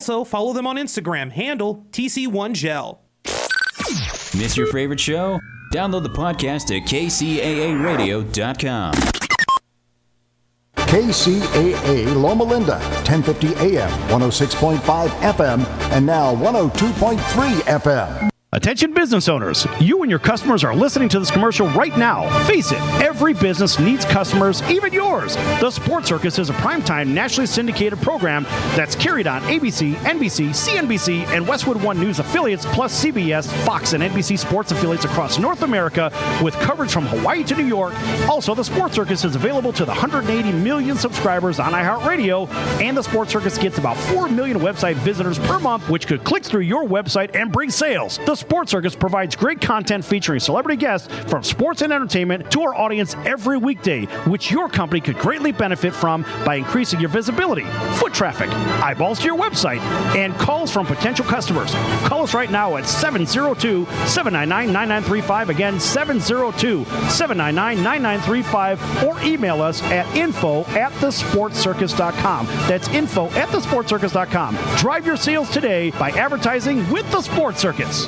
Also, follow them on Instagram, handle TC1Gel. Miss your favorite show? Download the podcast at kcaaradio.com. KCAA Loma Linda, 1050 AM, 106.5 FM, and now 102.3 FM. Attention business owners, you and your customers are listening to this commercial right now. Face it, every business needs customers, even yours. The Sports Circus is a primetime nationally syndicated program that's carried on ABC, NBC, CNBC, and Westwood One News affiliates, plus CBS, Fox, and NBC sports affiliates across North America, with coverage from Hawaii to New York. Also, the Sports Circus is available to the 180 million subscribers on iHeartRadio, and the Sports Circus gets about 4 million website visitors per month, which could click through your website and bring sales. The Sports Circus provides great content featuring celebrity guests from sports and entertainment to our audience every weekday, which your company could greatly benefit from by increasing your visibility, foot traffic, eyeballs to your website, and calls from potential customers. Call us right now at 702-799-9935. Again, 702-799-9935, or email us at info@thesportscircus.com. That's info@thesportscircus.com. Drive your sales today by advertising with the Sports Circus.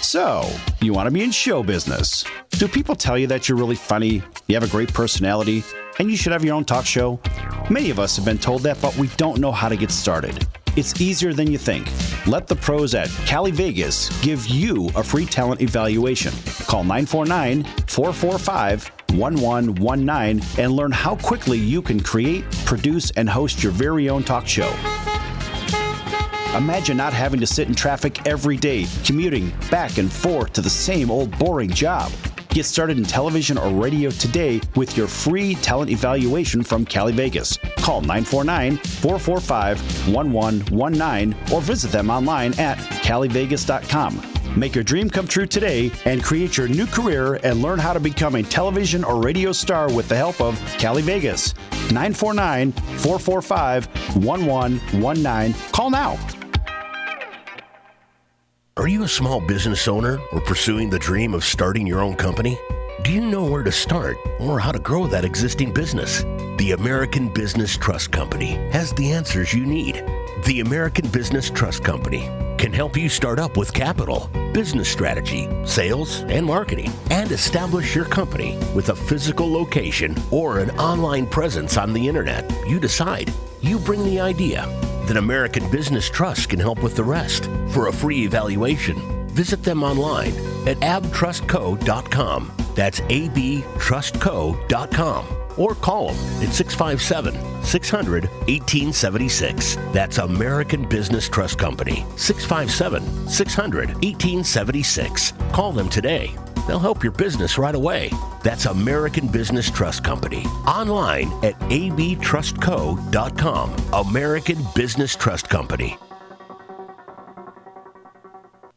So, you want to be in show business. Do people tell you that you're really funny, you have a great personality, and you should have your own talk show? Many of us have been told that, but we don't know how to get started. It's easier than you think. Let the pros at Cali Vegas give you a free talent evaluation. Call 949-445-1119 and learn how quickly you can create, produce, and host your very own talk show. Imagine not having to sit in traffic every day, commuting back and forth to the same old boring job. Get started in television or radio today with your free talent evaluation from Cali Vegas. Call 949-445-1119 or visit them online at calivegas.com. Make your dream come true today and create your new career and learn how to become a television or radio star with the help of Cali Vegas. 949-445-1119. Call now. Are you a small business owner or pursuing the dream of starting your own company? Do you know where to start or how to grow that existing business? The American Business Trust Company has the answers you need. The American Business Trust Company can help you start up with capital, business strategy, sales, and marketing, and establish your company with a physical location or an online presence on the internet. You decide. You bring the idea. Then American Business Trust can help with the rest. For a free evaluation, visit them online at abtrustco.com. That's abtrustco.com. Or call them at 657-600-1876. That's American Business Trust Company, 657-600-1876. Call them today. They'll help your business right away. That's American Business Trust Company. Online at abtrustco.com. American Business Trust Company.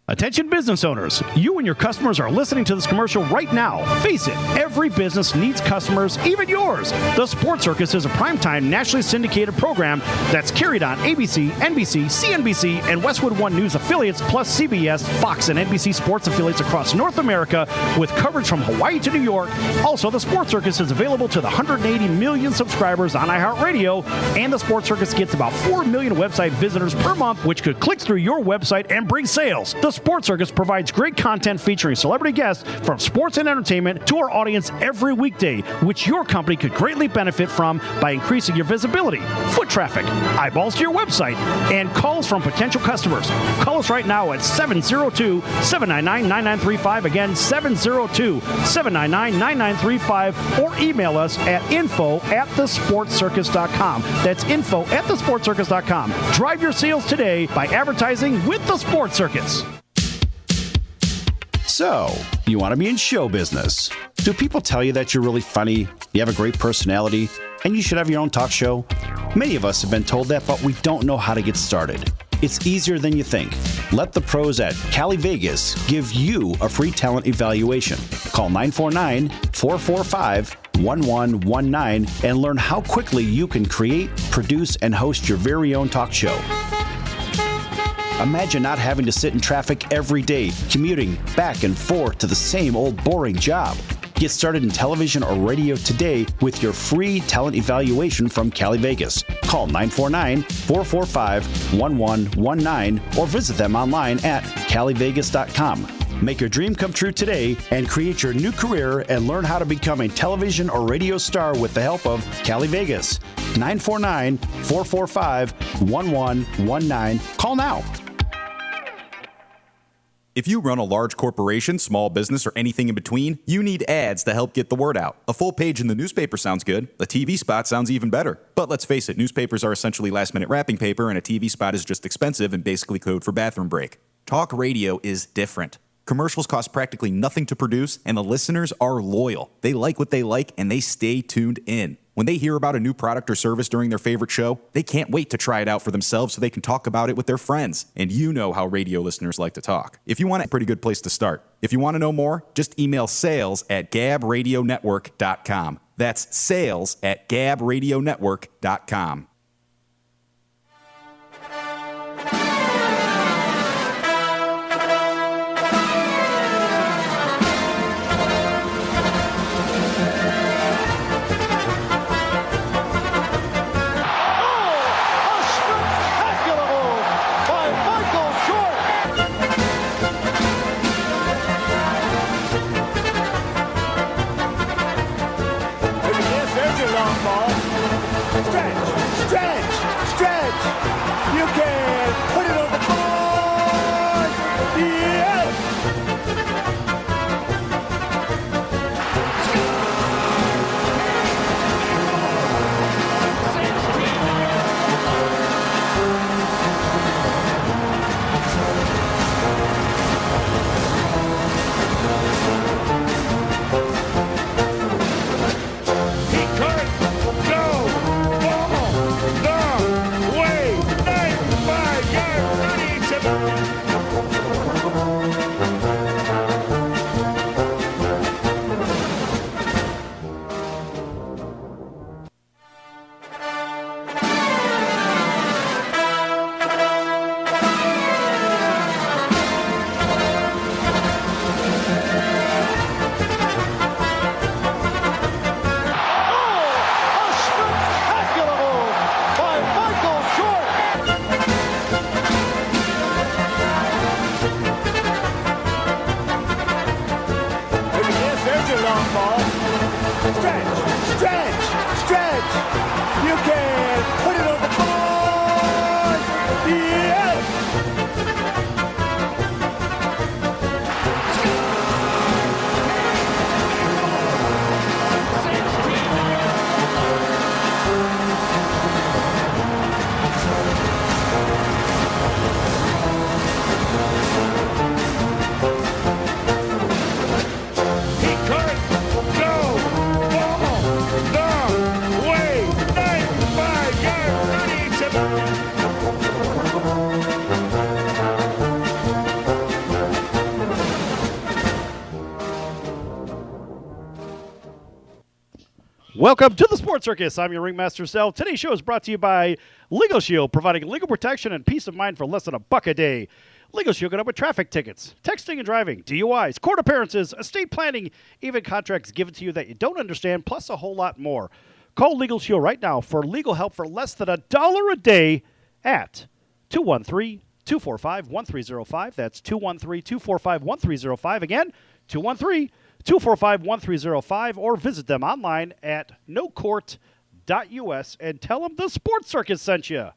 Attention business owners, you and your customers are listening to this commercial right now. Face it, every business needs customers, even yours. The Sports Circus is a primetime nationally syndicated program that's carried on ABC, NBC, CNBC, and Westwood One News affiliates, plus CBS, Fox, and NBC sports affiliates across North America, with coverage from Hawaii to New York. Also, the Sports Circus is available to the 180 million subscribers on iHeartRadio, and the Sports Circus gets about 4 million website visitors per month, which could click through your website and bring sales. The Sports Circus provides great content featuring celebrity guests from sports and entertainment to our audience every weekday, which your company could greatly benefit from by increasing your visibility, foot traffic, eyeballs to your website, and calls from potential customers. Call us right now at 702-799-9935. Again, 702-799-9935, or email us at info@thesportscircus.com. That's info@thesportscircus.com. Drive your sales today by advertising with the Sports Circus. So, you want to be in show business. Do people tell you that you're really funny, you have a great personality, and you should have your own talk show? Many of us have been told that, but we don't know how to get started. It's easier than you think. Let the pros at Cali Vegas give you a free talent evaluation. Call 949-445-1119 and learn how quickly you can create, produce, and host your very own talk show. Imagine not having to sit in traffic every day, commuting back and forth to the same old boring job. Get started in television or radio today with your free talent evaluation from Cali Vegas. Call 949-445-1119 or visit them online at calivegas.com. Make your dream come true today and create your new career and learn how to become a television or radio star with the help of Cali Vegas. 949-445-1119. Call now. If you run a large corporation, small business, or anything in between, you need ads to help get the word out. A full page in the newspaper sounds good. A TV spot sounds even better. But let's face it, newspapers are essentially last-minute wrapping paper, and a TV spot is just expensive and basically code for bathroom break. Talk radio is different. Commercials cost practically nothing to produce, and the listeners are loyal. They like what they like, and they stay tuned in. When they hear about a new product or service during their favorite show, they can't wait to try it out for themselves so they can talk about it with their friends. And you know how radio listeners like to talk. If you want a pretty good place to start. If you want to know more, just email sales@gabradionetwork.com. That's sales@gabradionetwork.com. Welcome to the Sports Circus. I'm your Ringmaster Sal. Today's show is brought to you by Legal Shield, providing legal protection and peace of mind for less than $1 a day. Legal Shield can help with traffic tickets, texting and driving, DUIs, court appearances, estate planning, even contracts given to you that you don't understand, plus a whole lot more. Call Legal Shield right now for legal help for less than $1 a day at 213-245-1305. That's 213-245-1305. Again, 213-245-1305, or visit them online at nocourt.us and tell them the Sports Circus sent you.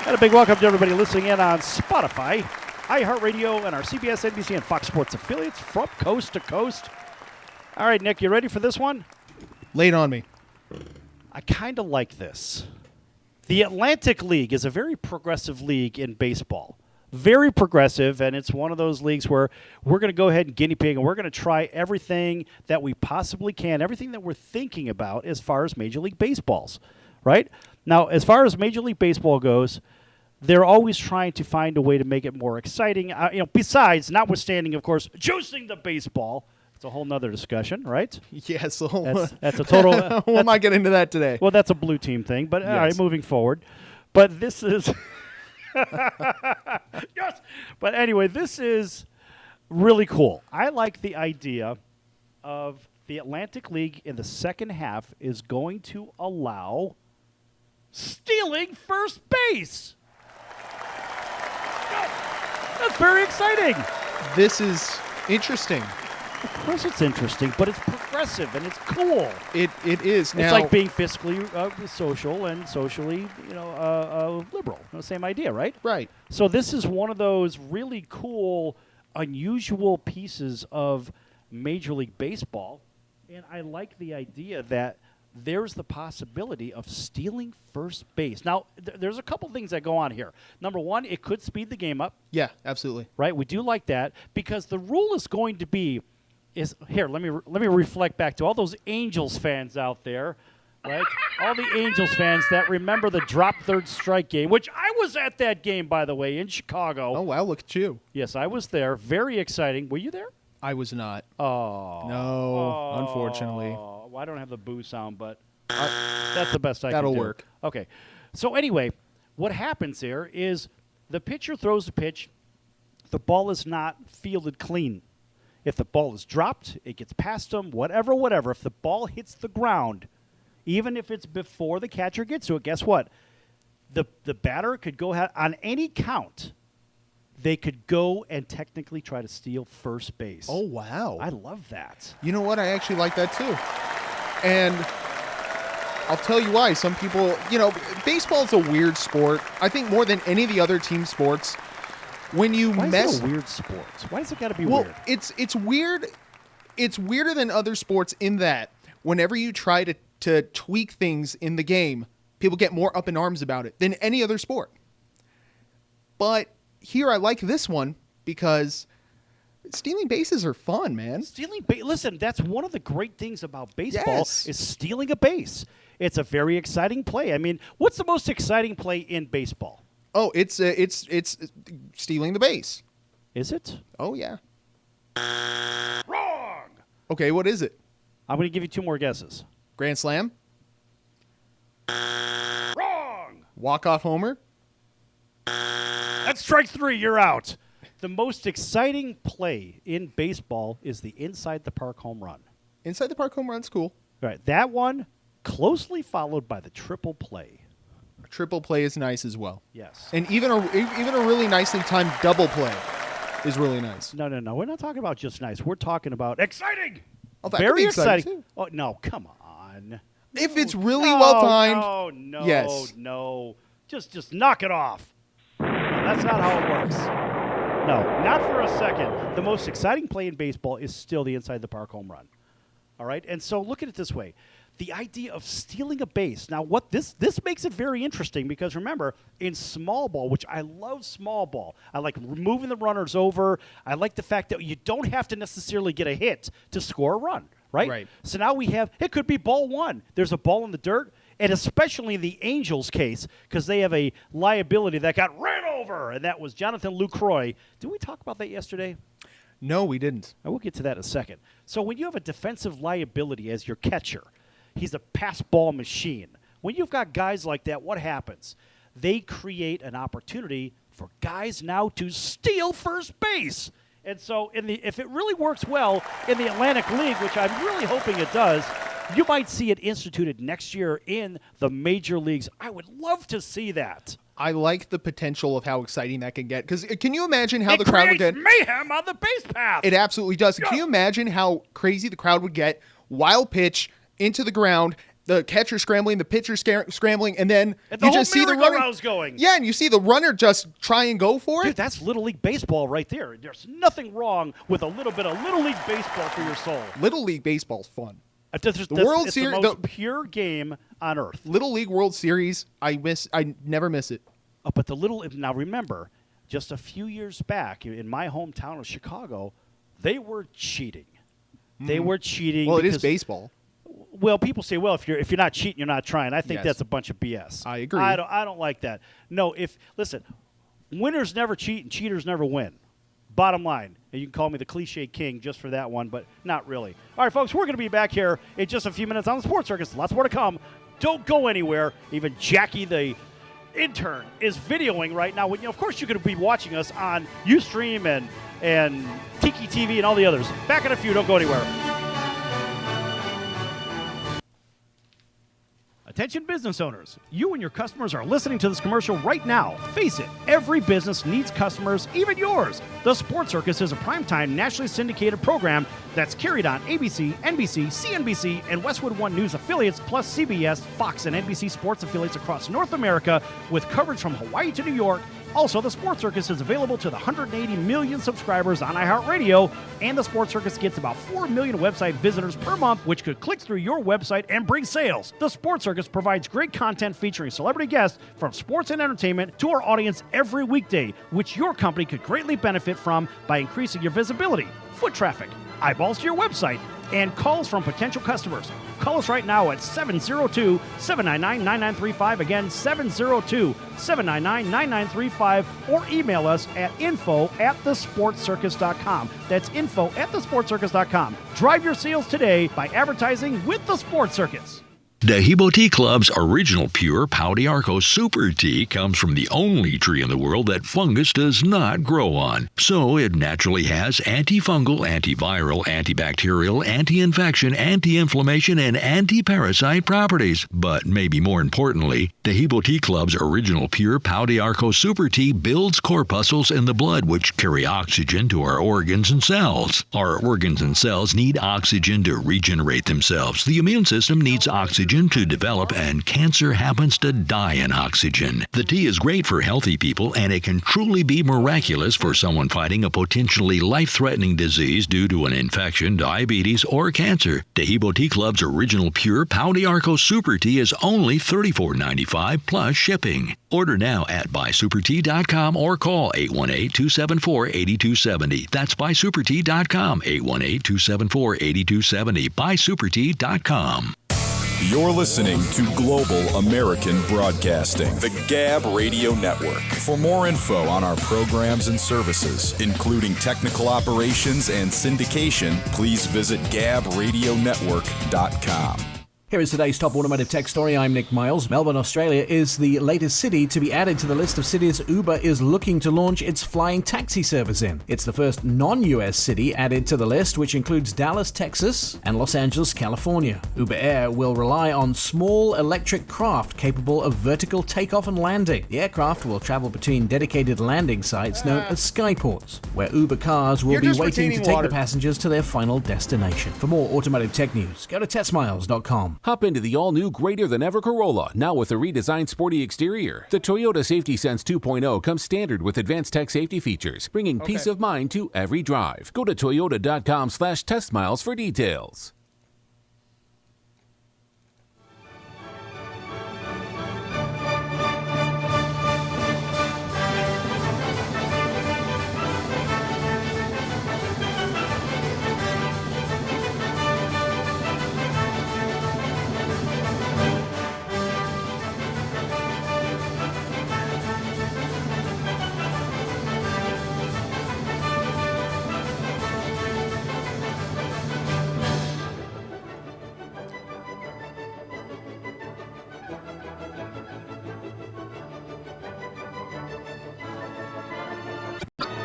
And a big welcome to everybody listening in on Spotify, iHeartRadio, and our CBS, NBC, and Fox Sports affiliates from coast to coast. All right, Nick, you ready for this one? Lay it on me. I kind of like this. The Atlantic League is a very progressive league in baseball. Very progressive, and it's one of those leagues where we're going to go ahead and guinea pig, and we're going to try everything that we possibly can, everything that we're thinking about as far as Major League Baseball's, right? Now, as far as Major League Baseball goes, they're always trying to find a way to make it more exciting. Besides, notwithstanding, of course, juicing the baseball. It's a whole nother discussion, right? Yes. That's a total... We'll not get into that today. Well, that's a blue team thing, but all right, Yes. moving forward. But this is... Yes! But anyway, this is really cool. I like the idea of the Atlantic League in the second half is going to allow stealing first base. That's very exciting. This is interesting. Of course it's interesting, but it's progressive and it's cool. It is. Now, It's like being fiscally social and socially, liberal. Same idea, right? right. So this is one of those really cool, unusual pieces of Major League Baseball, and I like the idea that there's the possibility of stealing first base. Now, there's a couple things that go on here. Number one, it could speed the game up, Yeah, absolutely. right? We do like that because the rule is going to be here. Let me reflect back to all those Angels fans out there, right? All the Angels fans that remember the drop third strike game, which I was at that game, by the way, in Chicago. Oh, wow, look at you. Yes, I was there. Very exciting. Were you there? I was not. Oh. No, unfortunately. Well, I don't have the boo sound, but that's the best I can do. That'll work. Okay. So anyway, what happens there is the pitcher throws the pitch. The ball is not fielded clean. If the ball is dropped, it gets past him, whatever. If the ball hits the ground, even if it's before the catcher gets to it, guess what? The batter could go ahead on any count. They could go and technically try to steal first base. Oh, wow. I love that. You know what? I actually like that too. And I'll tell you why. Some people, baseball is a weird sport. I think more than any of the other team sports. When you Why mess, is it a weird sport? Why does it got to be well, weird? it's weird. It's weirder than other sports in that whenever you try to tweak things in the game, people get more up in arms about it than any other sport. But here I like this one because stealing bases are fun, man. Listen, that's one of the great things about baseball Yes. is stealing a base. It's a very exciting play. I mean, what's the most exciting play in baseball? Oh, it's stealing the base. Is it? Oh yeah. Wrong. Okay, what is it? I'm going to give you two more guesses. Grand slam? Wrong. Walk-off homer? That's strike three. You're out. The most exciting play in baseball is the inside the park home run. Inside the park home run's cool. Right. That one closely followed by the triple play. A triple play is nice as well. Yes. And even a really nicely timed double play is really nice. No. We're not talking about just nice. We're talking about exciting. Oh, that could Very be exciting, exciting. Oh, no, come on. If it's really well timed. No. Yes. No. Just knock it off. No, that's not how it works. No, not for a second. The most exciting play in baseball is still the inside the park home run. All right? And so look at it this way. The idea of stealing a base. Now, what this makes it very interesting because remember, in small ball, which I love small ball, I like moving the runners over. I like the fact that you don't have to necessarily get a hit to score a run, right? Right. So now it could be ball one. There's a ball in the dirt, and especially in the Angels case, because they have a liability that got ran over, and that was Jonathan Lucroy. Did we talk about that yesterday? No, we didn't. I will get to that in a second. So when you have a defensive liability as your catcher, he's a pass ball machine. When you've got guys like that, what happens? They create an opportunity for guys now to steal first base. And so if it really works well in the Atlantic League, which I'm really hoping it does, you might see it instituted next year in the major leagues. I would love to see that. I like the potential of how exciting that can get. Because can you imagine how the crowd would get? It creates mayhem on the base path. It absolutely does. Can you imagine how crazy the crowd would get? Wild pitch into the ground, the catcher scrambling, the pitcher scrambling, and then you just see the runner going. Yeah, and you see the runner just try and go for it. Dude, that's Little League Baseball right there. There's nothing wrong with a little bit of Little League Baseball for your soul. Little League Baseball's fun. The World it's Series- the most pure game on earth. Little League World Series, I never miss it. Oh, but now remember, just a few years back in my hometown of Chicago, they were cheating. They were cheating. Well, it is because- baseball. Well, people say, well, if you're not cheating, you're not trying. I think Yes. that's a bunch of BS. I agree. I don't like that. No, listen, winners never cheat and cheaters never win. Bottom line. And you can call me the cliche king just for that one, but not really. All right, folks, we're going to be back here in just a few minutes on the Sports Circus. Lots more to come. Don't go anywhere. Even Jackie, the intern, is videoing right now. Of course, you're going to be watching us on Ustream and Tiki TV and all the others. Back in a few. Don't go anywhere. Attention business owners, you and your customers are listening to this commercial right now. Face it, every business needs customers, even yours. The Sports Circus is a primetime nationally syndicated program that's carried on ABC, NBC, CNBC, and Westwood One News affiliates, plus CBS, Fox, and NBC sports affiliates across North America, with coverage from Hawaii to New York. Also, the Sports Circus is available to the 180 million subscribers on iHeartRadio, and the Sports Circus gets about 4 million website visitors per month, which could click through your website and bring sales. The Sports Circus provides great content featuring celebrity guests from sports and entertainment to our audience every weekday, which your company could greatly benefit from by increasing your visibility, foot traffic, eyeballs to your website, and calls from potential customers. Call us right now at 702-799-9935. Again, 702-799-9935. Or email us at info@thesportscircus.com. That's info@thesportscircus.com. Drive your sales today by advertising with the Sports Circus. Dehibo Tea Club's original pure Pau d'Arco Super Tea comes from the only tree in the world that fungus does not grow on. So it naturally has antifungal, antiviral, antibacterial, anti-infection, anti-inflammation, and anti-parasite properties. But maybe more importantly, Dehibo Tea Club's original pure Pau d'Arco Super Tea builds corpuscles in the blood which carry oxygen to our organs and cells. Our organs and cells need oxygen to regenerate themselves. The immune system needs oxygen to develop, and cancer happens to die in oxygen. The tea is great for healthy people, and it can truly be miraculous for someone fighting a potentially life-threatening disease due to an infection, diabetes, or cancer. Dehibo Tea Club's original pure Pau d'Arco Super Tea is only $34.95 plus shipping. Order now at buysupertea.com or call 818-274-8270. That's buysupertea.com, 818-274-8270, buysupertea.com. You're listening to Global American Broadcasting, the Gab Radio Network. For more info on our programs and services, including technical operations and syndication, please visit gabradionetwork.com. Here is today's top automotive tech story. I'm Nick Miles. Melbourne, Australia is the latest city to be added to the list of cities Uber is looking to launch its flying taxi service in. It's the first non-US city added to the list, which includes Dallas, Texas, and Los Angeles, California. Uber Air will rely on small electric craft capable of vertical takeoff and landing. The aircraft will travel between dedicated landing sites known as skyports, where Uber cars will be waiting to take the passengers to their final destination. For more automotive tech news, go to testmiles.com. Hop into the all-new greater-than-ever Corolla, now with a redesigned sporty exterior. The Toyota Safety Sense 2.0 comes standard with advanced tech safety features, bringing peace of mind to every drive. Go to toyota.com/testmiles for details.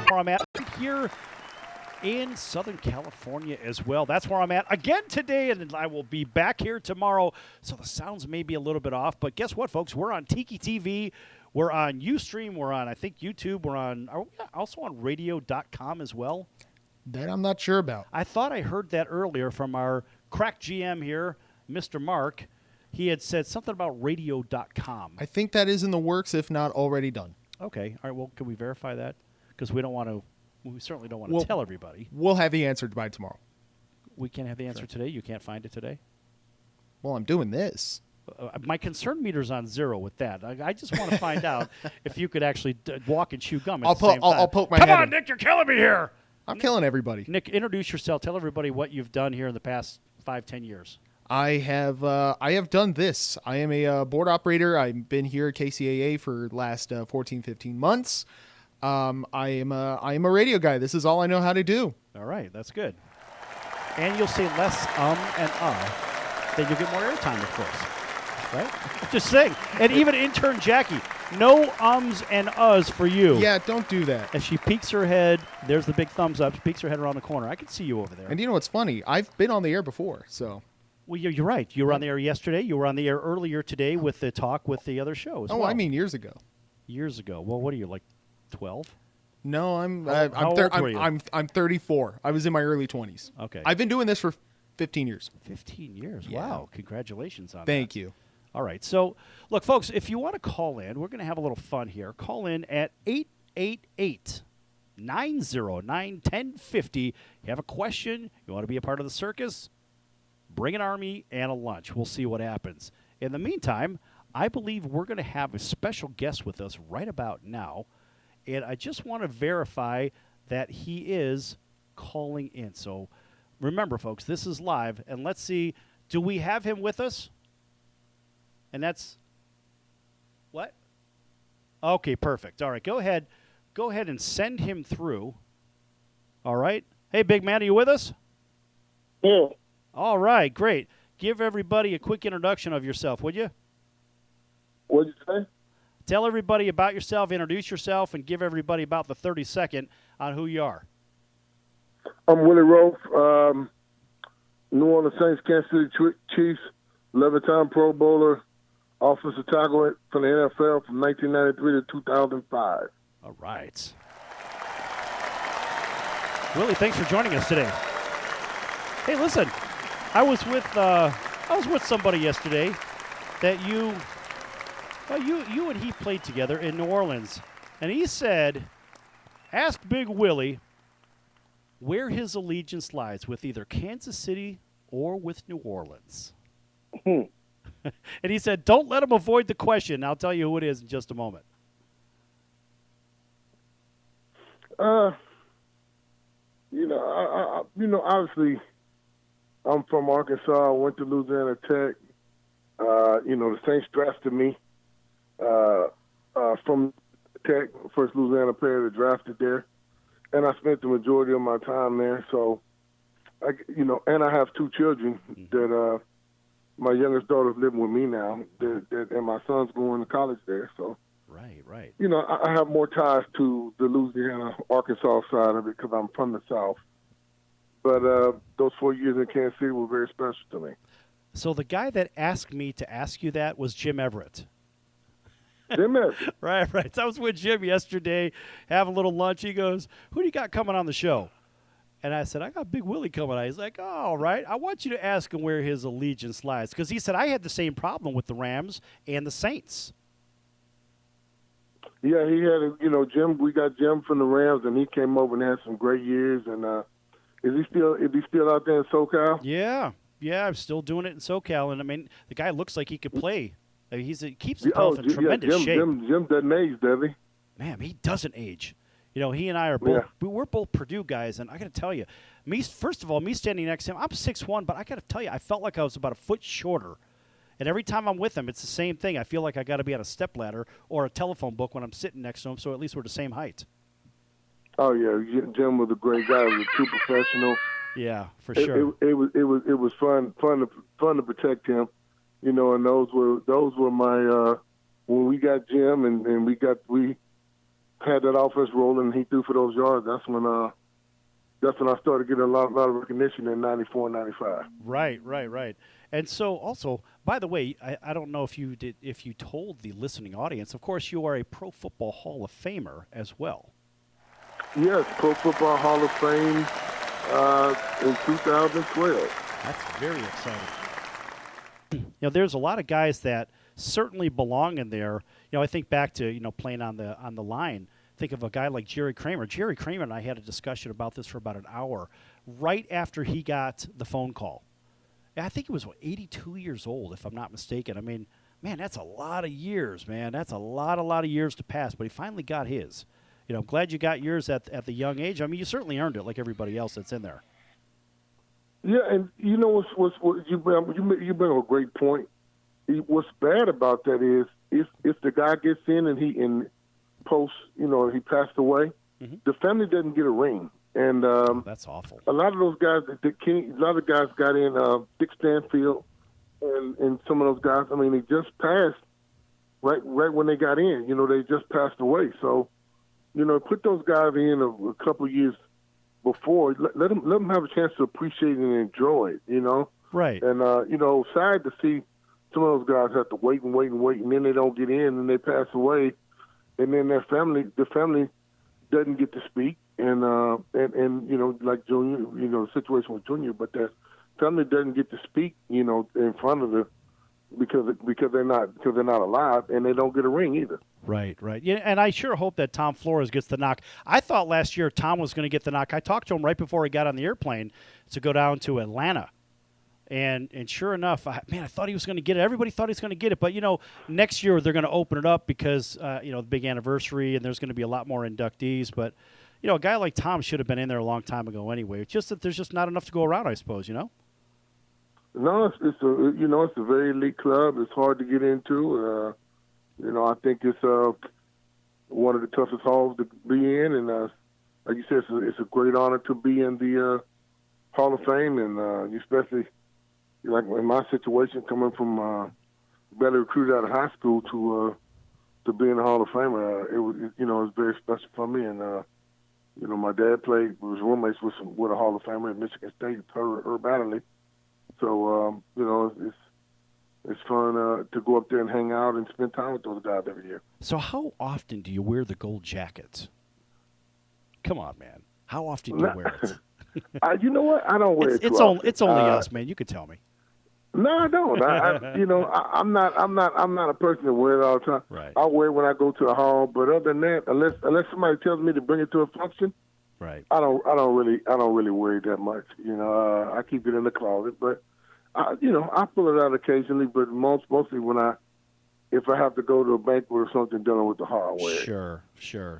Where I'm at here in Southern California as well. That's where I'm at again today, and I will be back here tomorrow. So the sounds may be a little bit off, but guess what, folks? We're on Tiki TV. We're on Ustream. We're on, I think, YouTube. Are we also on radio.com as well? That I'm not sure about. I thought I heard that earlier from our crack GM here, Mr. Mark. He had said something about radio.com. I think that is in the works, if not already done. Okay. All right. Well, can we verify that? Because we certainly don't want to tell everybody. We'll have the answer by tomorrow. We can't have the answer today? You can't find it today? Well, I'm doing this. My concern meter's on 0 with that. I just want to find out if you could actually walk and chew gum at the same time. I'll poke my head Come on, in. Nick, you're killing me here. I'm killing everybody. Nick, introduce yourself. Tell everybody what you've done here in the past 5-10 years. I have done this. I am a board operator. I've been here at KCAA for the last 14, 15 months. I am a radio guy. This is all I know how to do. All right, that's good. And you'll say less and then you'll get more airtime, of course. Right? Just saying. And even intern Jackie, no ums and uhs for you. Yeah, don't do that. As she peeks her head, there's the big thumbs up. She peeks her head around the corner. I can see you over there. And you know what's funny? I've been on the air before, so. Well, you're right. You were on the air yesterday. You were on the air earlier today with the talk with the other show as well. I mean years ago. Years ago. Well, what are you, like 12? No, How old were you? I'm 34. I was in my early 20s. Okay. I've been doing this for 15 years. 15 years. Yeah. Wow. Congratulations on that. Thank you. All right. So, look, folks, if you want to call in, we're going to have a little fun here. Call in at 888-909-1050. You have a question, you want to be a part of the circus, bring an army and a lunch. We'll see what happens. In the meantime, I believe we're going to have a special guest with us right about now. And I just want to verify that he is calling in. So remember, folks, this is live. And let's see, do we have him with us? And that's what? Okay, perfect. All right, go ahead. Go ahead and send him through. All right. Hey, big man, are you with us? Yeah. All right, great. Give everybody a quick introduction of yourself, would you? What'd you say? Tell everybody about yourself, introduce yourself, and give everybody about the 30-second on who you are. I'm Willie Roaf, New Orleans Saints, Kansas City Chiefs, 11-time Pro Bowler, offensive tackle from the NFL from 1993 to 2005. All right. Willie, thanks for joining us today. Hey, listen, I was with somebody yesterday that you and he played together in New Orleans, and he said, ask Big Willie where his allegiance lies with either Kansas City or with New Orleans. And he said, don't let him avoid the question. I'll tell you who it is in just a moment. Obviously, I'm from Arkansas. I went to Louisiana Tech. The Saints drafted me from Tech, first Louisiana player that drafted there, and I spent the majority of my time there. So, and I have two children that my youngest daughter's living with me now, and my son's going to college there. So, right. I have more ties to the Louisiana, Arkansas side of it because I'm from the South. But those 4 years in Kansas City were very special to me. So the guy that asked me to ask you that was Jim Everett. Jim Everett. Right. So I was with Jim yesterday, having a little lunch. He goes, who do you got coming on the show? And I said, I got Big Willie coming on. He's like, oh, all right. I want you to ask him where his allegiance lies. Because he said, I had the same problem with the Rams and the Saints. Yeah, he had, Jim. We got Jim from the Rams, and he came over and had some great years. And is he still out there in SoCal? Yeah, I'm still doing it in SoCal. And I mean, the guy looks like he could play. I mean, he keeps himself in tremendous shape. Jim doesn't age, does he? Man, he doesn't age. He and I are both. Yeah. We're both Purdue guys, and I got to tell you, first of all, me standing next to him, I'm 6'1", but I got to tell you, I felt like I was about a foot shorter. And every time I'm with him, it's the same thing. I feel like I got to be on a stepladder or a telephone book when I'm sitting next to him, so at least we're the same height. Oh yeah, Jim was a great guy. He was a true professional. Yeah, for sure. It was fun to protect him, and those were my when we got Jim and we had that offense rolling and he threw for those yards. That's when I started getting a lot of recognition in 94 and 95. Right. And so also, by the way, I don't know if you told the listening audience, of course you are a Pro Football Hall of Famer as well. Yes, Pro Football Hall of Fame in 2012. That's very exciting. There's a lot of guys that certainly belong in there. I think back to, playing on the line. Think of a guy like Jerry Kramer. Jerry Kramer and I had a discussion about this for about an hour right after he got the phone call. I think he was 82 years old, if I'm not mistaken. I mean, man, that's a lot of years, man. That's a lot of years to pass. But he finally got his. I'm glad you got yours at the young age. I mean, you certainly earned it, like everybody else that's in there. Yeah, and what you bring up a great point. What's bad about that is if the guy gets in and he passed away, the family doesn't get a ring. And that's awful. A lot of those guys, a lot of guys got in. Dick Stanfield and some of those guys. I mean, they just passed right when they got in. They just passed away. So, put those guys in a couple years before. Let them have a chance to appreciate it and enjoy it. Right. And, sad to see some of those guys have to wait, and then they don't get in, and they pass away, and then the family doesn't get to speak, and like Junior, the situation with Junior, but that family doesn't get to speak, in front of because they're not alive, and they don't get a ring either. Right. Yeah, and I sure hope that Tom Flores gets the knock. I thought last year Tom was going to get the knock. I talked to him right before he got on the airplane to go down to Atlanta. And sure enough, I thought he was going to get it. Everybody thought he was going to get it. But, next year they're going to open it up because, the big anniversary, and there's going to be a lot more inductees. But, a guy like Tom should have been in there a long time ago anyway. It's just that there's just not enough to go around, I suppose, No, it's a very elite club. It's hard to get into. I think it's one of the toughest halls to be in, and like you said, it's a great honor to be in the Hall of Fame, and especially like in my situation, coming from barely recruited out of high school to be in the Hall of Fame, it was very special for me, and my dad was roommates with a Hall of Famer at Michigan State, Herb Adderley. So, it's fun to go up there and hang out and spend time with those guys every year. So how often do you wear the gold jackets? Come on, man. How often do you wear it? You know what? I don't wear it too often. It's only us, man. You could tell me. No, I don't. I'm not a person that wears it all the time. Right. I wear it when I go to a hall, but other than that, unless somebody tells me to bring it to a function, right. I don't really wear it that much. I keep it in the closet, but I pull it out occasionally. But mostly if I have to go to a banquet or something dealing with the hall, I wear it. Sure.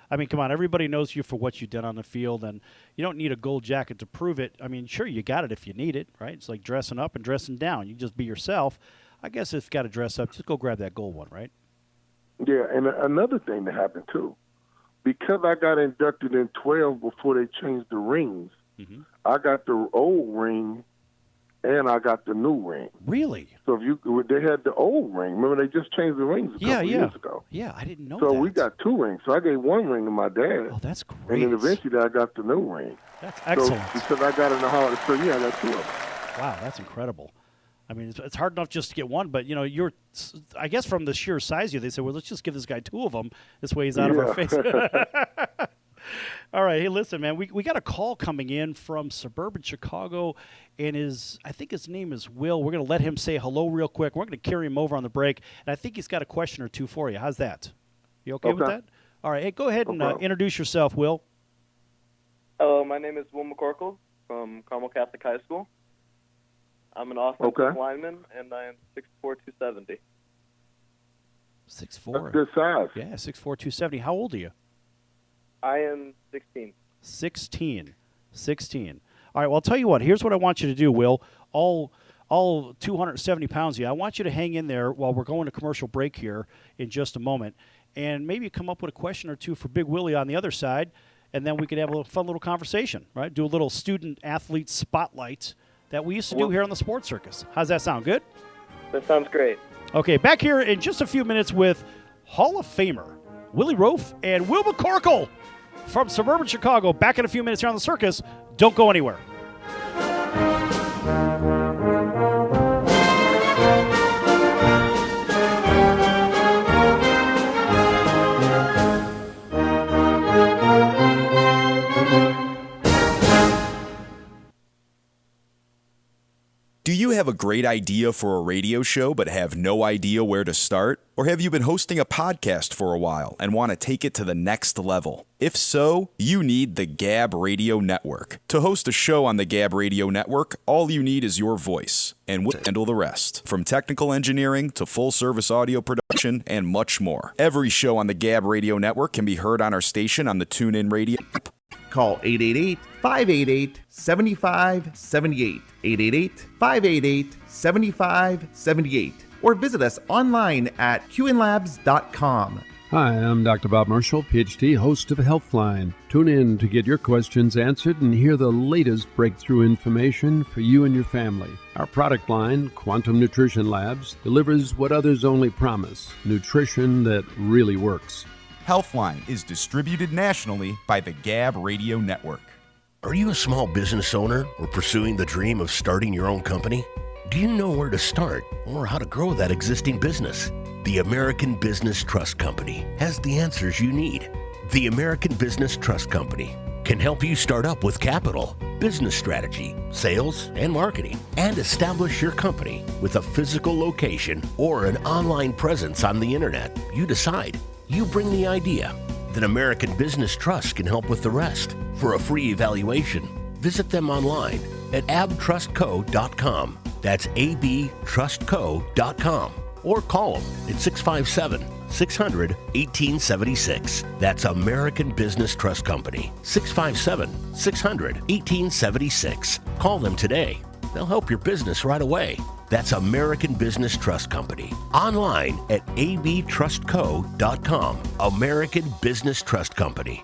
I mean, come on, everybody knows you for what you did on the field, and you don't need a gold jacket to prove it. I mean, sure, you got it if you need it, right? It's like dressing up and dressing down. You just be yourself. I guess if you got to dress up, just go grab that gold one, right? Yeah, and another thing that happened, too, because I got inducted in 12 before they changed the rings, I got the old ring and I got the new ring. Really? So they had the old ring. Remember, they just changed the rings a couple years ago. Yeah, I didn't know that. So that. we got two rings. So I gave one ring to my dad. Oh, that's great. And then eventually I got the new ring. That's excellent. So because I got in the hall, so yeah, I got two of them. Wow, that's incredible. I mean, it's hard enough just to get one, but, I guess from the sheer size of you, they said, well, let's just give this guy two of them. This way he's out of our face. All right. Hey, listen, man, we got a call coming in from suburban Chicago, and I think his name is Will. We're going to let him say hello real quick. We're going to carry him over on the break, and I think he's got a question or two for you. How's that? You okay with that? All right. Hey, go ahead and introduce yourself, Will. Hello, my name is Will McCorkle from Carmel Catholic High School. I'm an offensive lineman, and I am 6'4", 270. 6'4". That's good size. Yeah, 6'4", 270. How old are you? I am 16. 16. All right, well, I'll tell you what. Here's what I want you to do, Will. All 270 pounds of you, I want you to hang in there while we're going to commercial break here in just a moment, and maybe come up with a question or two for Big Willie on the other side, and then we could have a fun little conversation, right? Do a little student-athlete spotlight that we used to do here on the Sports Circus. How's that sound? Good? That sounds great. Okay, back here in just a few minutes with Hall of Famer Willie Roaf and Will McCorkle from suburban Chicago. Back in a few minutes here on the Circus. Don't go anywhere. Do you have a great idea for a radio show but have no idea where to start? Or have you been hosting a podcast for a while and want to take it to the next level? If so, you need the Gab Radio Network. To host a show on the Gab Radio Network, all you need is your voice, and we'll handle the rest. From technical engineering to full-service audio production and much more. Every show on the Gab Radio Network can be heard on our station on the TuneIn Radio app. Call 888-588-7578, 888-588-7578, or visit us online at qnlabs.com. Hi, I'm Dr. Bob Marshall, PhD, host of Healthline. Tune in to get your questions answered and hear the latest breakthrough information for you and your family. Our product line, Quantum Nutrition Labs, delivers what others only promise, nutrition that really works. Healthline is distributed nationally by the Gab Radio Network. Are you a small business owner or pursuing the dream of starting your own company? Do you know where to start or how to grow that existing business? The American Business Trust Company has the answers you need. The American Business Trust Company can help you start up with capital, business strategy, sales, and marketing, and establish your company with a physical location or an online presence on the internet. You decide. You bring the idea. Then American Business Trust can help with the rest. For a free evaluation, visit them online at abtrustco.com. That's abtrustco.com. Or call them at 657-600-1876. That's American Business Trust Company. 657-600-1876. Call them today. They'll help your business right away. That's American Business Trust Company. Online at abtrustco.com. American Business Trust Company.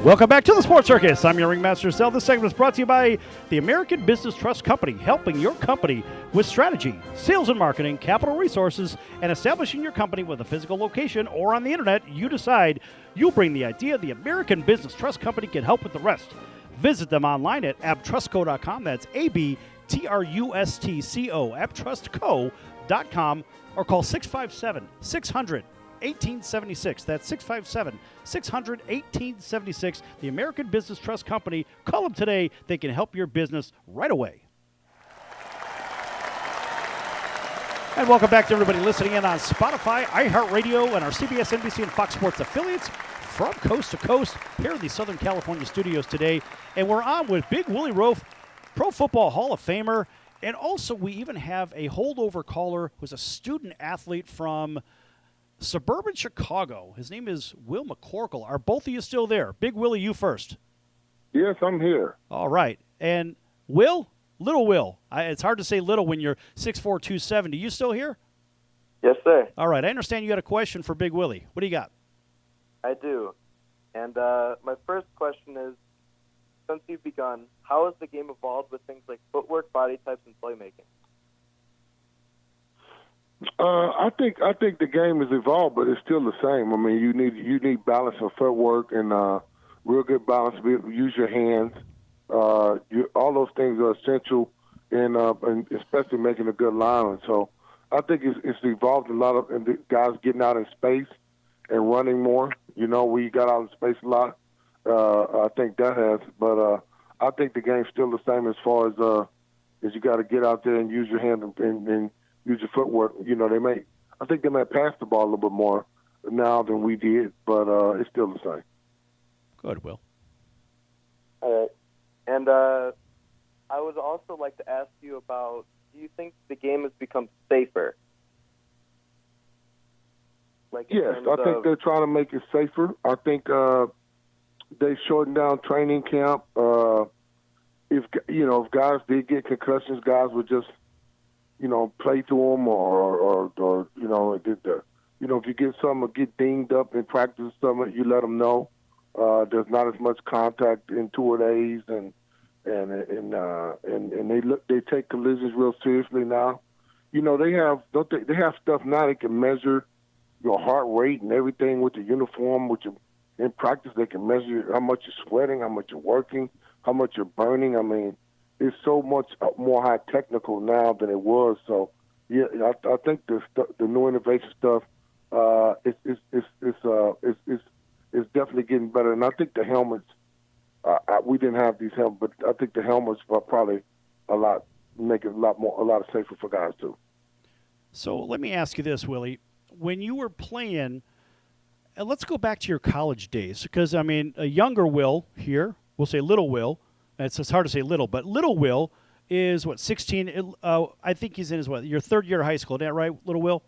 Welcome back to the Sports Circus. I'm your Ringmaster Sal. This segment is brought to you by the American Business Trust Company, helping your company with strategy, sales and marketing, capital resources, and establishing your company with a physical location or on the internet. You decide. You'll bring the idea. The American Business Trust Company can help with the rest. Visit them online at abtrustco.com. That's ABTRUSTCO, abtrustco.com, or call 657-600-1876. That's 657-600-1876. The American Business Trust Company. Call them today. They can help your business right away. And welcome back to everybody listening in on Spotify, iHeartRadio, and our CBS, NBC, and Fox Sports affiliates from coast to coast here in the Southern California studios today. And we're on with Big Willie Roaf, Pro Football Hall of Famer. And also we even have a holdover caller who's a student athlete from suburban Chicago. His name is Will McCorkle. Are both of you still there? Big Willie, you first. Yes, I'm here. All right. And Will? Little Will. It's hard to say little when you're 6'4", 270. You still here? Yes, sir. All right. I understand you had a question for Big Willie. What do you got? I do. And my first question is, since you've begun, how has the game evolved with things like footwork, body types, and playmaking? I think the game has evolved, but it's still the same. I mean, you need balance of footwork and real good balance. Use your hands. All those things are essential in especially making a good lineman. So I think it's evolved a lot of, and the guys getting out in space and running more. You know, we got out in space a lot. I think that has, but I think the game's still the same as far as you got to get out there and use your hand and use your footwork. You know, I think they may pass the ball a little bit more now than we did, but it's still the same. Good, Will. All right. And I would also like to ask you about, do you think the game has become safer? Yes, I think they're trying to make it safer. I think they shortened down training camp. If guys did get concussions, guys would just play through them, or if you get something or get dinged up in practice, something, you let them know. There's not as much contact in 2-a-days, and they take collisions real seriously now. You know, they have stuff now they can measure your heart rate and everything with the uniform. In practice, they can measure how much you're sweating, how much you're working, how much you're burning. I mean, it's so much more high technical now than it was. So, yeah, I think the new innovation stuff is definitely getting better. And I think the helmets, we didn't have these helmets, but I think the helmets are probably make it a lot safer for guys too. So let me ask you this, Willie. When you were playing, and let's go back to your college days, because, I mean, a younger Will here, we'll say little Will. It's hard to say little, but little Will is, 16? I think he's in your third year of high school. Isn't that right, little Will?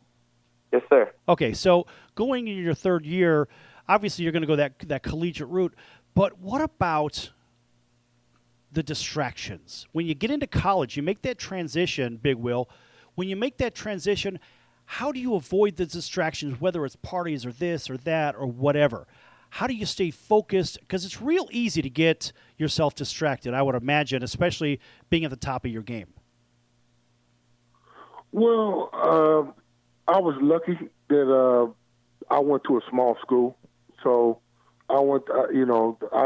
Yes, sir. Okay, so going into your third year, obviously you're going to go that collegiate route. But what about the distractions. When you get into college, you make that transition, Big Will. When you make that transition, how do you avoid the distractions, whether it's parties or this or that or whatever? How do you stay focused? Because it's real easy to get yourself distracted, I would imagine, especially being at the top of your game. Well, I was lucky that I went to a small school, so I went. I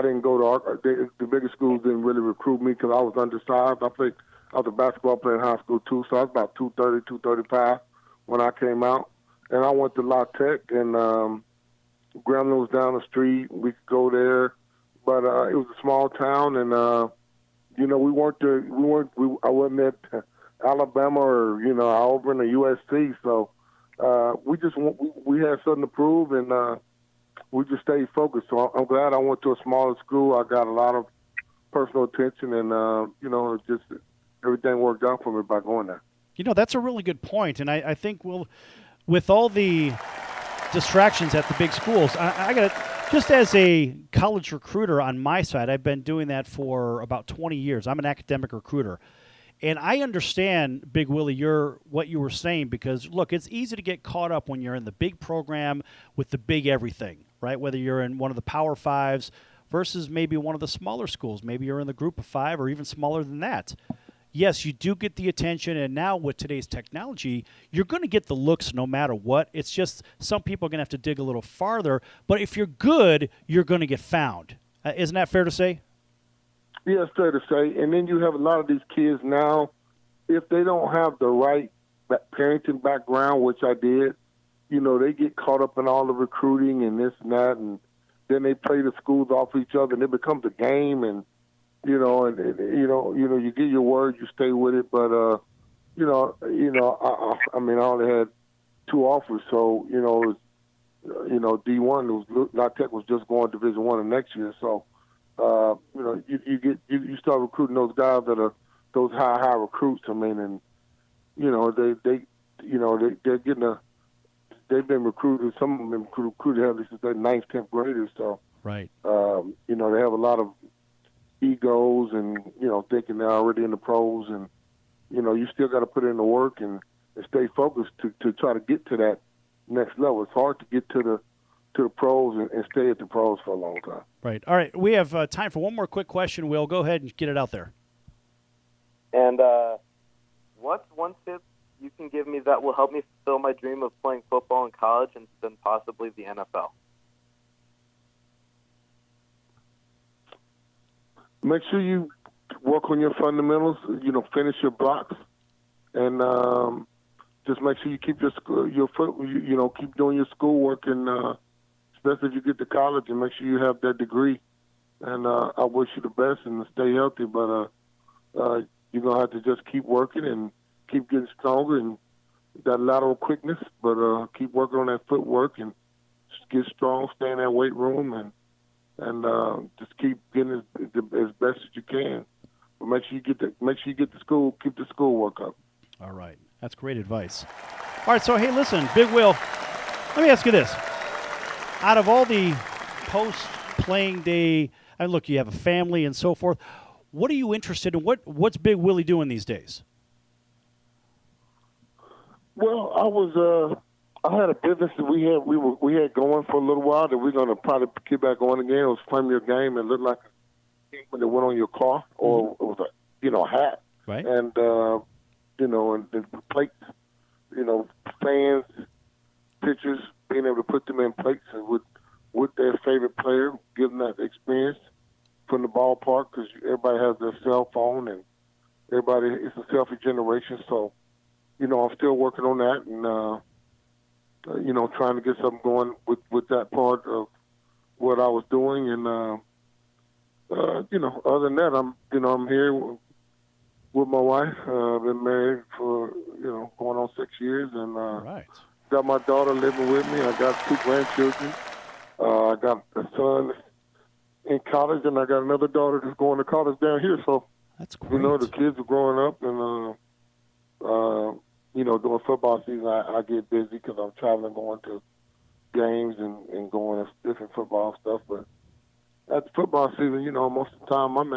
didn't go to the bigger schools. Didn't really recruit me because I was undersized. I was a basketball player in high school too, so I was about 230, 235 when I came out. And I went to La Tech, and Grambling was down the street. We could go there, but it was a small town, and we weren't there. I wasn't at Alabama or Auburn or USC, so we had something to prove, and we just stayed focused. So I'm glad I went to a smaller school. I got a lot of personal attention, and just everything worked out for me by going there. That's a really good point, and I think with all the distractions at the big schools, I got just as a college recruiter on my side, I've been doing that for about 20 years. I'm an academic recruiter. And I understand, Big Willie, what you were saying, because, look, it's easy to get caught up when you're in the big program with the big everything, right? Whether you're in one of the Power Fives versus maybe one of the smaller schools. Maybe you're in the Group of Five or even smaller than that. Yes, you do get the attention, and now with today's technology, you're going to get the looks no matter what. It's just some people are going to have to dig a little farther. But if you're good, you're going to get found. Isn't that fair to say? Yeah, it's fair to say. And then you have a lot of these kids now, if they don't have the right parenting background, which I did, they get caught up in all the recruiting and this and that, and then they play the schools off each other, and it becomes a game, and you get your word, you stay with it. But I only had 2 offers, so it was, D1 La Tech was just going Division I the next year, so. You start recruiting those guys that are those high recruits. I mean, and they're getting they've been recruited. Some of them have been recruited heavily since they're 9th, 10th graders. So right, they have a lot of egos and thinking they're already in the pros, and you still got to put in the work and stay focused to try to get to that next level. It's hard to get to the pros and stay at the pros for a long time. Right. All right. We have time for one more quick question, Will. Go ahead and get it out there. And what's one tip you can give me that will help me fulfill my dream of playing football in college and then possibly the NFL? Make sure you work on your fundamentals, finish your blocks, and just make sure you keep keep doing your schoolwork, and especially if you get to college, and make sure you have that degree. And I wish you the best and stay healthy, but you're going to have to just keep working and keep getting stronger and that lateral quickness, but keep working on that footwork and just get strong, stay in that weight room, and just keep getting as best as you can. But make sure you get the school, keep the schoolwork up. All right. That's great advice. All right, so, hey, listen, Big Will, let me ask you this. Out of all the post-playing day, look, you have a family and so forth, what are you interested in? What's Big Willie doing these days? Well, I had a business that we had going for a little while that we're going to probably get back on again. It was Premier Game. It looked like a game when it went on your car, or it was a hat. Right. And, and the plates, fans, pictures, being able to put them in plates with their favorite player, give them that experience from the ballpark, because everybody has their cell phone and it's a selfie generation. So, I'm still working on that and, trying to get something going with that part of what I was doing. And, other than that, I'm here with my wife. I've been married for, going on 6 years, and right. Got my daughter living with me. I got 2 grandchildren. I got a son in college, and I got another daughter that's going to college down here. So, that's great. The kids are growing up, and during football season, I get busy because I'm traveling, going to games and going to different football stuff. But at the football season, most of the time I'm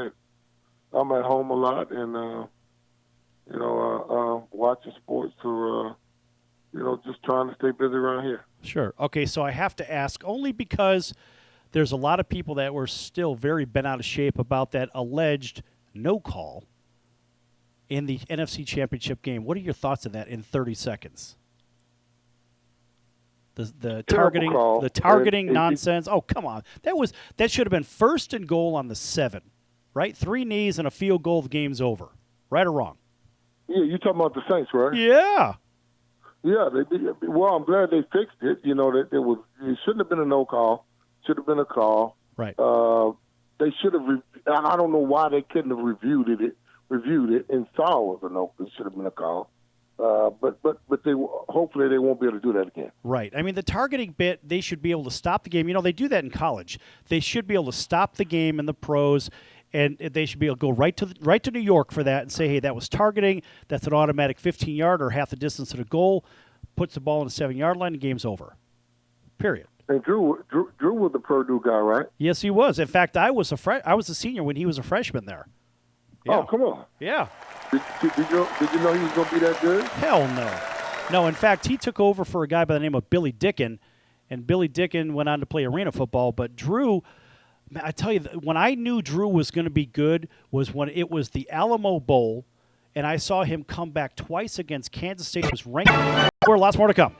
I'm at home a lot and watching sports or just trying to stay busy around here. Sure. Okay, so I have to ask only because there's a lot of people that were still very bent out of shape about that alleged no call in the NFC Championship game. What are your thoughts on that in 30 seconds? The targeting nonsense. Oh, come on. That should have been 1st and goal on the 7, right? 3 knees and a field goal, the game's over. Right or wrong? Yeah, you're talking about the Saints, right? Yeah. Yeah, I'm glad they fixed it. It shouldn't have been a no call. Should have been a call. Right. They should have. I don't know why they couldn't have reviewed it and saw it was a no. It should have been a call. But they hopefully they won't be able to do that again. Right. I mean, the targeting bit, they should be able to stop the game. They do that in college. They should be able to stop the game in the pros, and they should be able to go right to New York for that and say, hey, that was targeting. That's an automatic 15-yard or half the distance to the goal. Puts the ball on the 7-yard line, and game's over. Period. And Drew was the Purdue guy, right? Yes, he was. In fact, I was a senior when he was a freshman there. Yeah. Oh, come on. Yeah. Did you know he was going to be that good? Hell no. No, in fact, he took over for a guy by the name of Billy Dickin, and Billy Dickin went on to play arena football. But Drew, I tell you, when I knew Drew was going to be good was when it was the Alamo Bowl, and I saw him come back twice against Kansas State. It was ranked. Lots more to come.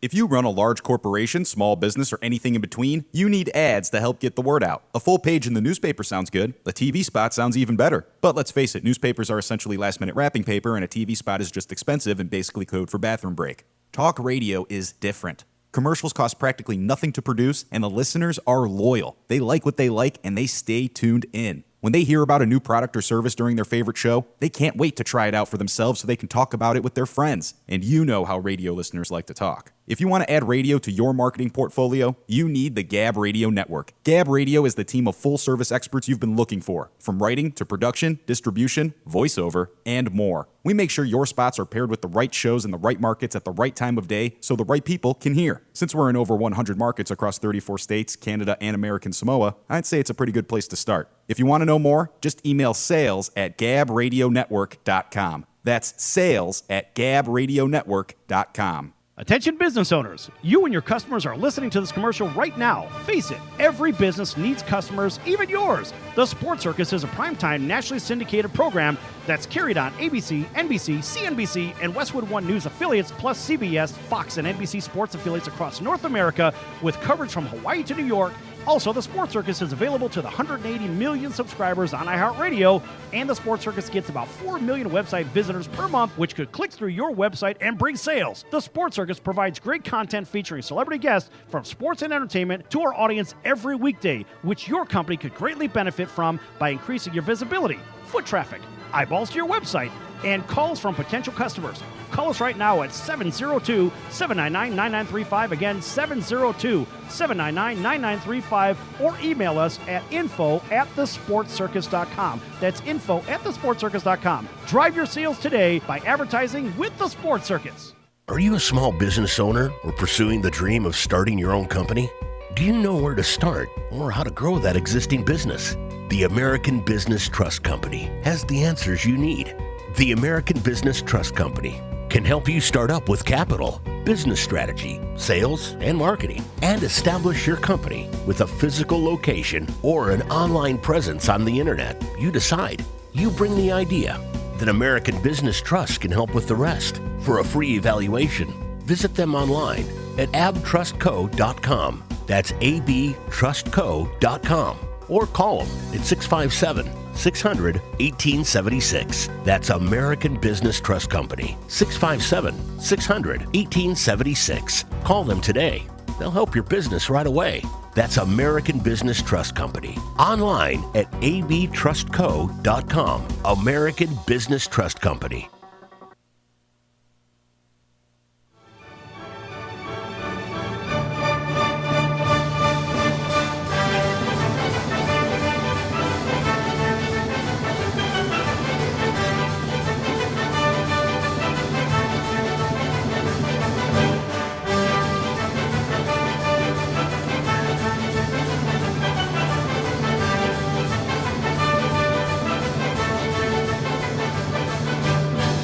If you run a large corporation, small business, or anything in between, you need ads to help get the word out. A full page in the newspaper sounds good. A TV spot sounds even better. But let's face it, newspapers are essentially last-minute wrapping paper, and a TV spot is just expensive and basically code for bathroom break. Talk radio is different. Commercials cost practically nothing to produce, and the listeners are loyal. They like what they like, and they stay tuned in. When they hear about a new product or service during their favorite show, they can't wait to try it out for themselves so they can talk about it with their friends. And you know how radio listeners like to talk. If you want to add radio to your marketing portfolio, you need the Gab Radio Network. Gab Radio is the team of full-service experts you've been looking for, from writing to production, distribution, voiceover, and more. We make sure your spots are paired with the right shows in the right markets at the right time of day so the right people can hear. Since we're in over 100 markets across 34 states, Canada, and American Samoa, I'd say it's a pretty good place to start. If you want to know more, just email sales@gabradionetwork.com. That's sales@gabradionetwork.com. Attention business owners, you and your customers are listening to this commercial right now. Face it, every business needs customers, even yours. The Sports Circus is a primetime nationally syndicated program that's carried on ABC, NBC, CNBC, and Westwood One News affiliates, plus CBS, Fox, and NBC sports affiliates across North America, with coverage from Hawaii to New York. Also, the Sports Circus is available to the 180 million subscribers on iHeartRadio, and the Sports Circus gets about 4 million website visitors per month, which could click through your website and bring sales. The Sports Circus provides great content featuring celebrity guests from sports and entertainment to our audience every weekday, which your company could greatly benefit from by increasing your visibility, foot traffic, eyeballs to your website, and calls from potential customers. Call us right now at 702-799-9935. Again, 702-799-9935. Or email us at info@thesportscircus.com. That's info@thesportscircus.com. Drive your sales today by advertising with the Sports Circus. Are you a small business owner or pursuing the dream of starting your own company? Do you know where to start or how to grow that existing business? The American Business Trust Company has the answers you need. The American Business Trust Company can help you start up with capital, business strategy, sales, and marketing, and establish your company with a physical location or an online presence on the internet. You decide. You bring the idea. Then American Business Trust can help with the rest. For a free evaluation, visit them online at abtrustco.com. That's abtrustco.com. Or call them at 657-600-1876. That's American Business Trust Company, 657-600-1876. Call them today. They'll help your business right away. That's American Business Trust Company. Online at abtrustco.com. American Business Trust Company.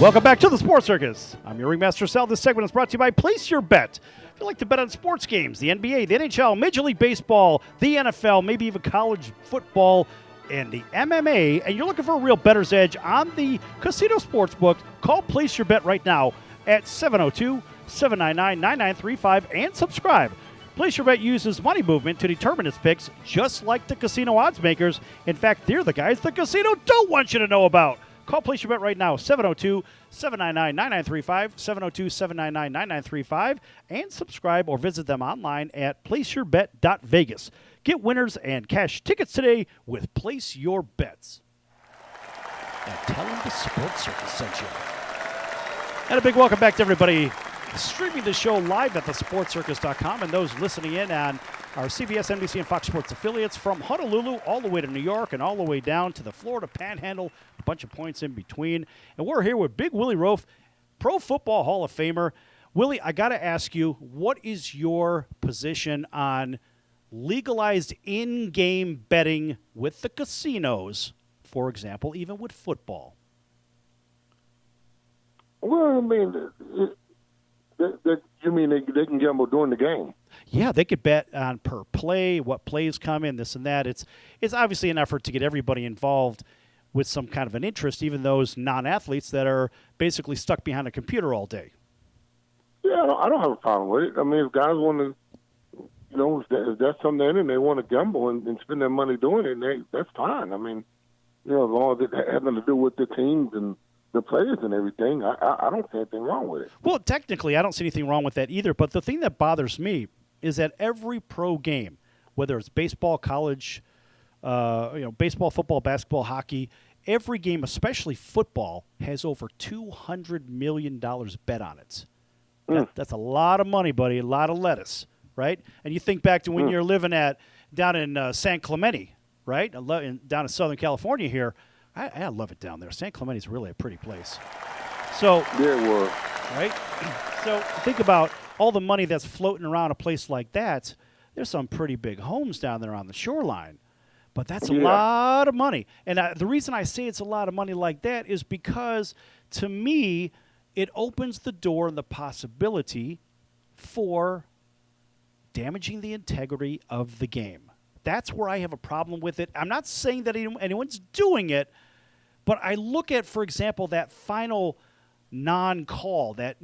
Welcome back to the Sports Circus. I'm your Ringmaster Sal. This segment is brought to you by Place Your Bet. If you like to bet on sports games, the NBA, the NHL, Major League Baseball, the NFL, maybe even college football, and the MMA, and you're looking for a real bettor's edge on the casino sportsbook, call Place Your Bet right now at 702-799-9935 and subscribe. Place Your Bet uses money movement to determine its picks, just like the casino odds makers. In fact, they're the guys the casino don't want you to know about. Call Place Your Bet right now, 702-799-9935, 702-799-9935, and subscribe or visit them online at placeyourbet.vegas. Get winners and cash tickets today with Place Your Bets. And tell them the Sports Circus sent you. And a big welcome back to everybody streaming the show live at thesportscircus.com and those listening in on our CBS, NBC, and Fox Sports affiliates from Honolulu all the way to New York and all the way down to the Florida Panhandle, a bunch of points in between. And we're here with Big Willie Roaf, Pro Football Hall of Famer. Willie, I got to ask you, what is your position on legalized in-game betting with the casinos, for example, even with football? Well, I mean, you mean they can gamble during the game? Yeah, they could bet on per play, what plays come in, this and that. It's obviously an effort to get everybody involved with some kind of an interest, even those non-athletes that are basically stuck behind a computer all day. Yeah, I don't have a problem with it. I mean, if guys want to, if that's something they're in and they want to gamble and spend their money doing it, that's fine. I mean, as long as it has nothing to do with the teams and the players and everything, I don't see anything wrong with it. Well, technically, I don't see anything wrong with that either. But the thing that bothers me is that every pro game, whether it's baseball, college, baseball, football, basketball, hockey, every game, especially football, has over $200 million bet on it. That's a lot of money, buddy, a lot of lettuce, right? And you think back to when you're living down in San Clemente, right, down in Southern California here. I love it down there. San Clemente is really a pretty place. So yeah, it was. Right? So think about all the money that's floating around a place like that. There's some pretty big homes down there on the shoreline. But that's a lot of money. And the reason I say it's a lot of money like that is because, to me, it opens the door and the possibility for damaging the integrity of the game. That's where I have a problem with it. I'm not saying that anyone's doing it, but I look at, for example, that final non-call, that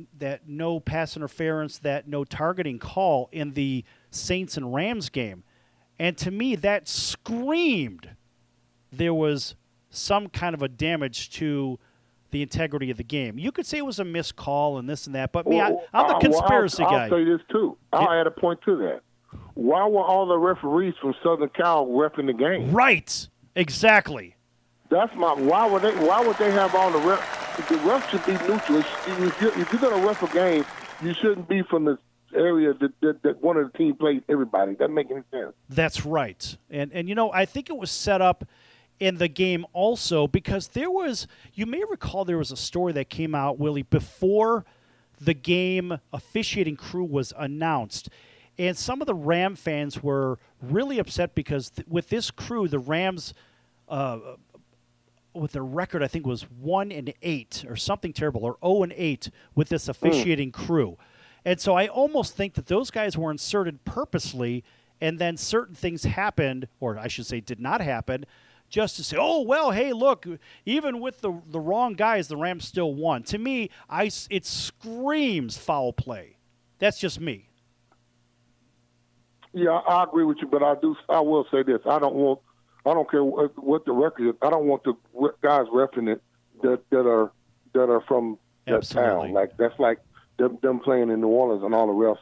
no pass interference, that no targeting call in the Saints and Rams game. And to me, that screamed there was some kind of a damage to the integrity of the game. You could say it was a missed call and this and that, but I'm the conspiracy guy. I'll say this, too. I'll add a point to that. Why were all the referees from Southern Cal reffing the game? Right. Exactly. That's why would they have all the refs? The refs should be neutral. If you're going to ref a game, you shouldn't be from the area that one of the team plays everybody. Doesn't make any sense. That's right. And I think it was set up in the game also because you may recall there was a story that came out, Willie, before the game officiating crew was announced. And some of the Ram fans were really upset because with this crew, the Rams, with their record, I think was 1-8 or something terrible, or 0-8 with this officiating crew. And so I almost think that those guys were inserted purposely, and then certain things happened, or I should say did not happen, just to say, oh, well, hey, look, even with the wrong guys, the Rams still won. To me, it screams foul play. That's just me. Yeah, I agree with you, but I will say this: I don't care what the record is. I don't want the guys reffing it that are from that town. Like that's like them playing in New Orleans, and all the refs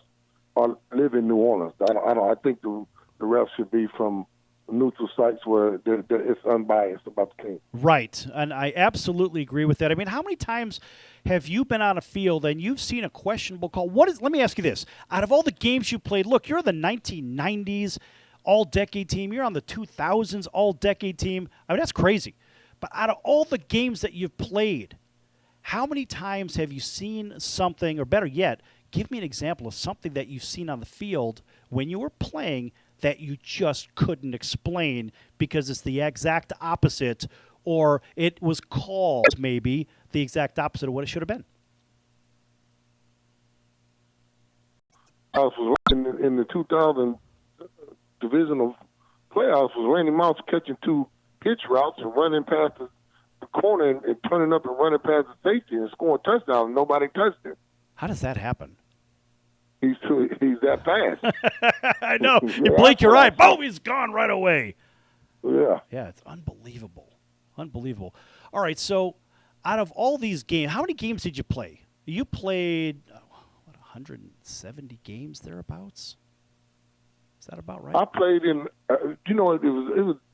live in New Orleans. I think the refs should be from neutral sites where it's unbiased about the team. Right, and I absolutely agree with that. I mean, how many times have you been on a field and you've seen a questionable call? Let me ask you this. Out of all the games you played, look, you're the 1990s all-decade team. You're on the 2000s all-decade team. I mean, that's crazy. But out of all the games that you've played, how many times have you seen something, or better yet, give me an example of something that you've seen on the field when you were playing that you just couldn't explain because it's the exact opposite, or it was called maybe the exact opposite of what it should have been? Was in the 2000 divisional playoffs was Randy Moss catching 2 pitch routes and running past the corner and turning up and running past the safety and scoring touchdowns, and nobody touched him. How does that happen? He's that fast. I know. You blink your eye, boom, he's gone right away. Yeah. Yeah, it's unbelievable. Unbelievable. All right, so out of all these games, how many games did you play? You played, 170 games thereabouts? Is that about right? I played in, it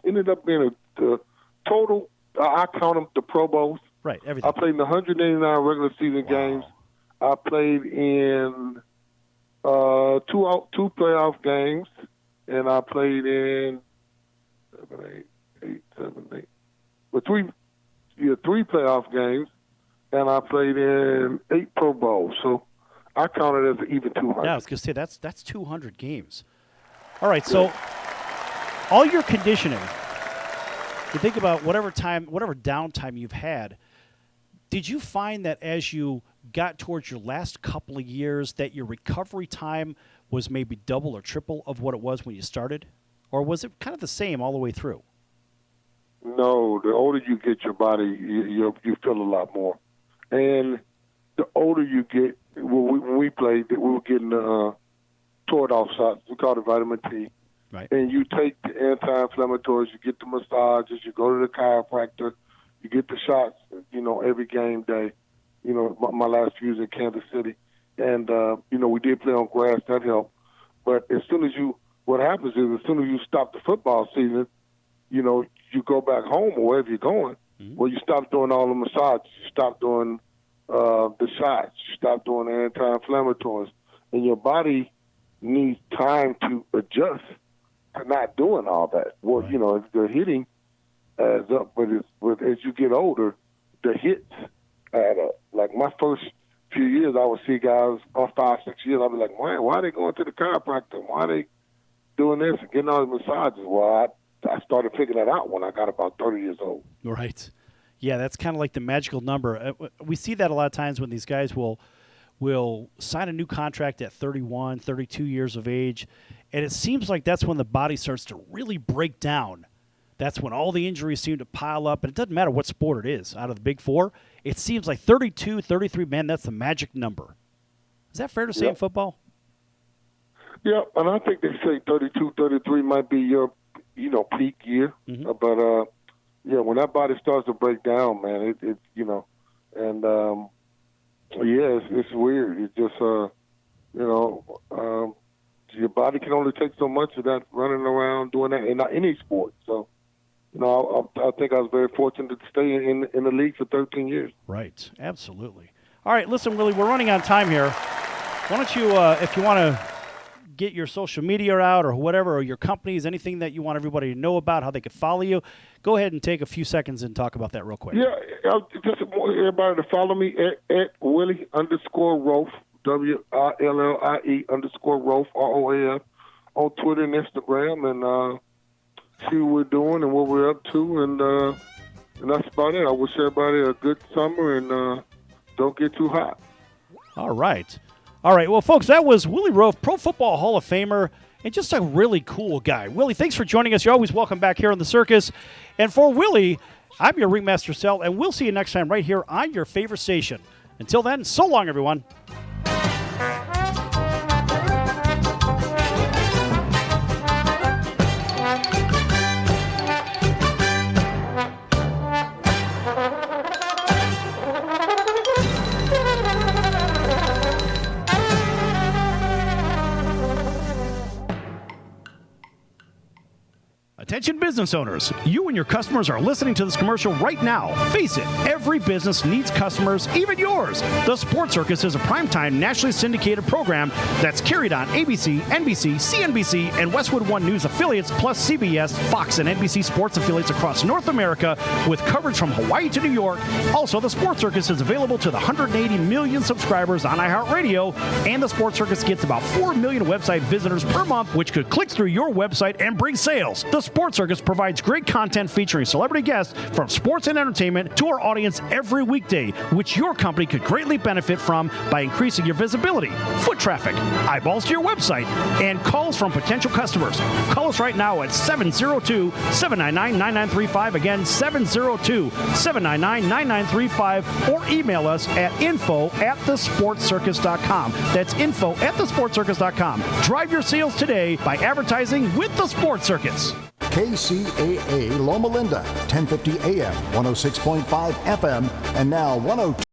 ended up being a total, I count them the Pro Bowls. Right, everything. I played in 189 regular season games. I played in two playoff games, and I played in 3 playoff games, and I played in 8 Pro Bowls. So I counted as even 200. Yeah, I was going to say that's 200 games. All right, so all your conditioning, you think about whatever downtime you've had, did you find that as you got towards your last couple of years that your recovery time was maybe double or triple of what it was when you started? Or was it kind of the same all the way through? No, the older you get, your body, you feel a lot more. And the older you get, when we played, we were getting toward-off shots. We call it vitamin T. Right. And you take the anti-inflammatories, you get the massages, you go to the chiropractor, you get the shots, every game day. My last few years in Kansas City. And, we did play on grass. That helped. But what happens is as soon as you stop the football season, you go back home or wherever you're going, well, you stop doing all the massages, you stop doing the shots, you stop doing the anti-inflammatories. And your body needs time to adjust to not doing all that. Well, right. The hitting adds up, but as you get older, the hits add up. Like my first few years, I would see guys, 5, 6 years, I'd be like, why are they going to the chiropractor? Why are they doing this and getting all the massages? Well, I started figuring that out when I got about 30 years old. Right. Yeah, that's kind of like the magical number. We see that a lot of times when these guys will sign a new contract at 31, 32 years of age, and it seems like that's when the body starts to really break down. That's when all the injuries seem to pile up, and it doesn't matter what sport it is. Out of the Big Four, it seems like 32, 33, man, that's the magic number. Is that fair to say in football? Yeah, and I think they say 32, 33 might be your, peak year. Mm-hmm. But, when that body starts to break down, man, it's weird. It's just, your body can only take so much of that running around doing that in any sport. So, I think I was very fortunate to stay in the league for 13 years. Right, absolutely. All right, listen, Willie, we're running on time here. Why don't you, if you want to get your social media out or whatever, or your companies, anything that you want everybody to know about, how they could follow you, go ahead and take a few seconds and talk about that real quick. Yeah, I just want everybody to follow me at Willie _Roaf, WILLIE _Roaf, ROAF, on Twitter and Instagram, and see what we're doing and what we're up to, and that's about it. I wish everybody a good summer and don't get too hot. All right. Well, folks, that was Willie Roaf, Pro Football Hall of Famer, and just a really cool guy. Willie, thanks for joining us. You're always welcome back here on the circus. And for Willie, I'm your Ringmaster Sal, and we'll see you next time right here on your favorite station. Until then, so long, everyone. Attention business owners, you and your customers are listening to this commercial right now. Face it, every business needs customers, even yours. The Sports Circus is a primetime nationally syndicated program that's carried on ABC, NBC, CNBC, and Westwood One News affiliates, plus CBS, Fox, and NBC sports affiliates across North America with coverage from Hawaii to New York. Also, the Sports Circus is available to the 180 million subscribers on iHeartRadio, and the Sports Circus gets about 4 million website visitors per month, which could click through your website and bring sales. The Sports Circus provides great content featuring celebrity guests from sports and entertainment to our audience every weekday, which your company could greatly benefit from by increasing your visibility, foot traffic, eyeballs to your website, and calls from potential customers. Call us right now at 702-799-9935. Again, 702-799-9935, or email us at info@thesportscircus.com. That's info@thesportscircus.com. Drive your sales today by advertising with the Sports Circus. KCAA Loma Linda, 1050 AM, 106.5 FM, and now 102.3